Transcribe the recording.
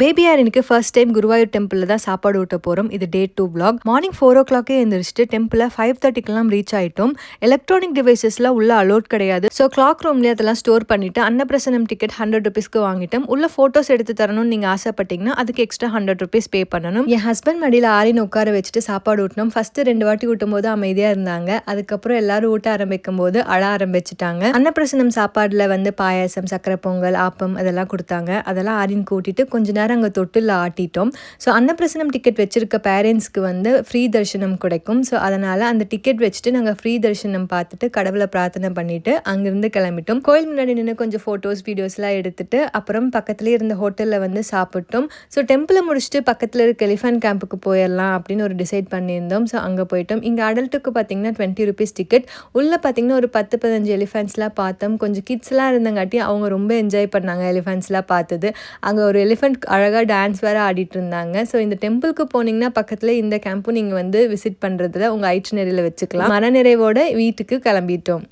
Baby ஆரினுக்கு first time Guruvayur டெம்பிளில் தான் சாப்பாடு ஊட்ட போகிறோம். இது டே 2 vlog. மார்னிங் 4 o'clock எழுந்திரிச்சிட்டு டெம்பிளில் 5:30க்கெல்லாம் ரீச் ஆகிட்டோம். எலக்ட்ரானிக் டிவைசஸ்லாம் உள்ள அலோட் கிடையாது. ஸோ கிளாக் ரூம்லேயே அதெல்லாம் ஸ்டோர் பண்ணிவிட்டு அன்னப்பிரசனம் டிக்கெட் 100 rupeesக்கு வாங்கிட்டோம். உள்ள ஃபோட்டோஸ் எடுத்து தரணும்னு நீங்கள் ஆசைப்பட்டீங்கன்னா அதுக்கு எக்ஸ்ட்ரா 100 rupees பே பண்ணணும். என் ஹஸ்பண்ட் மடியில் ஆரின் உட்கார வச்சுட்டு சாப்பாடு ஊட்டினோம். ஃபஸ்ட்டு 2 வாட்டி ஊட்டும் போது அமைதியாக இருந்தாங்க. அதுக்கப்புறம் எல்லாரும் ஊட்ட ஆரம்பிக்கும் போது அழ ஆரம்பிச்சிட்டாங்க. அன்னப்பிரசனம் சாப்பாடில் வந்து பாயாசம், சக்கரை பொங்கல், ஆப்பம் அதெல்லாம் கொடுத்தாங்க. அதெல்லாம் ஆரின் கூட்டிட்டு கொஞ்ச நேரம் அங்கே தொட்டில் ஆட்டிட்டோம். ஸோ அன்னப்பிரசனம் டிக்கெட் வச்சிருக்க பேரண்ட்ஸ்க்கு வந்து ஃப்ரீ தரிசனம் கிடைக்கும். ஸோ அதனால் அந்த டிக்கெட் வச்சுட்டு நாங்கள் ஃப்ரீ தரிசனம் பார்த்துட்டு கடவுளை பிரார்த்தனை பண்ணிவிட்டு அங்கேருந்து கிளம்பிட்டோம். கோயில் முன்னாடி நின்று கொஞ்சம் ஃபோட்டோஸ் வீடியோஸ்லாம் எடுத்துட்டு அப்புறம் பக்கத்துலேயே இருந்த ஹோட்டலில் வந்து சாப்பிட்டோம். ஸோ டெம்பிளை முடிச்சுட்டு பக்கத்தில் இருக்க எலிஃபண்ட் கேம்புக்கு போயிடலாம் அப்படின்னு ஒரு டிசைட் பண்ணியிருந்தோம். ஸோ அங்கே போயிட்டோம். இங்கே அடல்ட்டுக்கு பார்த்தீங்கன்னா 20 rupees டிக்கெட். உள்ளே பார்த்தீங்கன்னா ஒரு 10-15 எலிஃபென்ட்ஸ்லாம் பார்த்தோம். கொஞ்சம் கிட்ஸ்லாம் இருந்தங்காட்டி அவங்க ரொம்ப என்ஜாய் பண்ணாங்க எலிஃபென்ட்ஸ்லாம் பார்த்தது. அங்கே ஒரு எலிஃபென்ட் அழகாக டான்ஸ் வேறு ஆடிட்டு இருந்தாங்க. ஸோ இந்த டெம்பிளுக்கு போனீங்கன்னா பக்கத்தில் இந்த கேம்பும் நீங்கள் வந்து விசிட் பண்ணுறதுல உங்கள் ஐட்னரியில் வச்சுக்கலாம். மனநிறைவோட வீட்டுக்கு கிளம்பிட்டோம்.